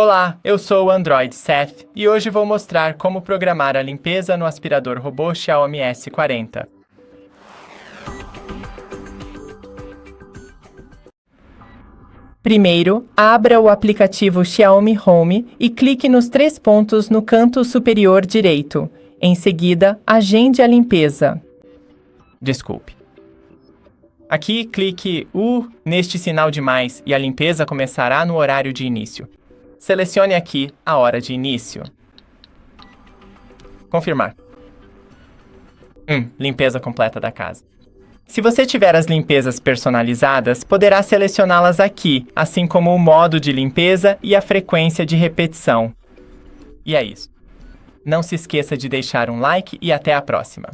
Olá, eu sou o Android Seth e hoje vou mostrar como programar a limpeza no aspirador robô Xiaomi S40. Primeiro, abra o aplicativo Xiaomi Home e clique nos 3 pontos no canto superior direito. Em seguida, agende a limpeza. Desculpe. Aqui, clique neste sinal de mais e a limpeza começará no horário de início. Selecione aqui a hora de início. Confirmar. Limpeza completa da casa. Se você tiver as limpezas personalizadas, poderá selecioná-las aqui, assim como o modo de limpeza e a frequência de repetição. E é isso. Não se esqueça de deixar um like e até a próxima.